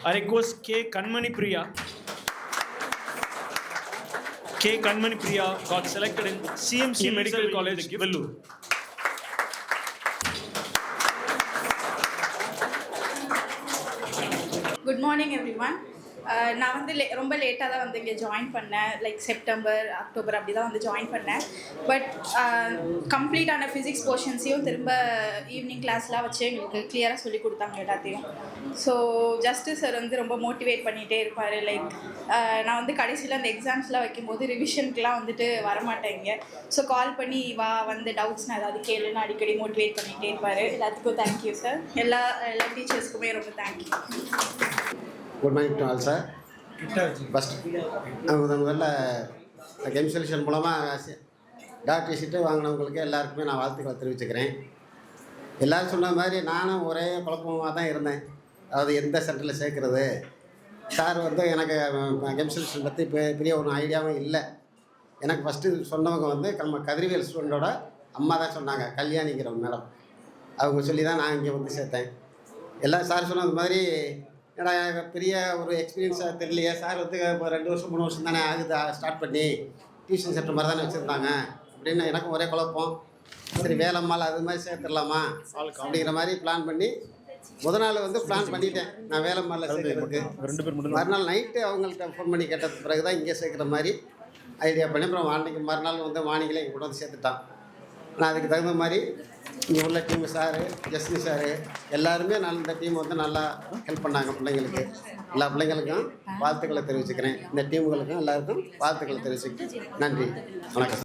I request K. Kanmani Priya. K. Kanmani Priya got selected in CMC Medical College, Vellore. Good morning every one. நான் வந்து ரொம்ப லேட்டாக தான் வந்து இங்கே ஜாயின் பண்ணேன். லைக் செப்டம்பர் அக்டோபர் அப்படி தான் வந்து ஜாயின் பண்ணேன். பட் கம்ப்ளீட்டான ஃபிசிக்ஸ் போர்ஷன்ஸையும் திரும்ப ஈவினிங் கிளாஸ்லாம் வச்சு எங்களுக்கு கிளியராக சொல்லி கொடுத்தாங்க எல்லாத்தையும். ஸோ ஜஸ்ட்டு சார் வந்து ரொம்ப மோட்டிவேட் பண்ணிகிட்டே இருப்பார். லைக் நான் வந்து கடைசியில் அந்த எக்ஸாம்ஸ்லாம் வைக்கும்போது ரிவிஷனுக்குலாம் வந்துட்டு வரமாட்டேங்க. ஸோ கால் பண்ணி வா வந்து டவுட்ஸ்னால் ஏதாவது கேளுன்னு அடிக்கடி மோட்டிவேட் பண்ணிகிட்டே இருப்பார். எல்லாத்துக்கும் தேங்க்யூ சார். எல்லா டீச்சர்ஸ்க்குமே ரொம்ப thank you. Good morning to all sir. First முதல்ல கெம் சொல்யூஷன் மூலமாக டாக்டர் சீட்டு வாங்கினவங்களுக்கு எல்லாருக்குமே நான் வாழ்த்துக்களை தெரிவிச்சுக்கிறேன். எல்லோரும் சொன்ன மாதிரி நானும் ஒரே குழப்பமாக தான் இருந்தேன். அதாவது எந்த சென்டரில் சேர்க்குறது. சார் வந்து எனக்கு கெம் சொல்யூஷன் பற்றி பெரிய ஒரு ஐடியாவும் இல்லை. எனக்கு ஃபஸ்ட்டு சொன்னவங்க வந்து நம்ம கதிர்வேல் ஸ்டூடெண்டோட அம்மா தான் சொன்னாங்க, கல்யாணிங்கிற மேடம். அவங்க சொல்லி தான் நான் இங்கே வந்து சேர்த்தேன். எல்லாம் சார் சொன்னது மாதிரி ஏன்னா பெரிய ஒரு எக்ஸ்பீரியன்ஸாக தெரியலையே. சார் வந்து இப்போ 2 வருஷம் 3 வருஷம் தானே ஆகுது ஸ்டார்ட் பண்ணி, டியூஷன் சென்டர் மாதிரி தானே வச்சுருந்தாங்க அப்படின்னு எனக்கும் ஒரே குழப்பம். சரி வேலைம்மாள் அது மாதிரி சேர்த்துடலாமா அப்படிங்கிற மாதிரி பிளான் பண்ணி நாள் வந்து பிளான் பண்ணிட்டேன் நான் வேலைம்மாளில் சேர்க்கறதுக்கு. மறுநாள் நைட்டு அவங்கள்ட்ட ஃபோன் பண்ணி கேட்டது பிறகு தான் இங்கே சேர்க்குற மாதிரி ஐடியா பண்ணி அப்புறம் அன்றைக்கி மறுநாள் வந்து மார்னிங்கில் இங்கே கூட வந்து சேர்த்துட்டான். நான் அதுக்கு தகுந்த மாதிரி இங்கே உள்ள டீம் சாரு, ஜஸ்னி சாரு எல்லாருமே இந்த டீம் வந்து நல்லா ஹெல்ப் பண்ணாங்க பிள்ளைங்களுக்கு. எல்லா பிள்ளைங்களுக்கும் வாழ்த்துக்களை தெரிவிச்சுக்கிறேன். இந்த டீமுகளுக்கும் எல்லாருக்கும் வாழ்த்துக்களை தெரிவிச்சுக்கிறேன். நன்றி, வணக்கம்.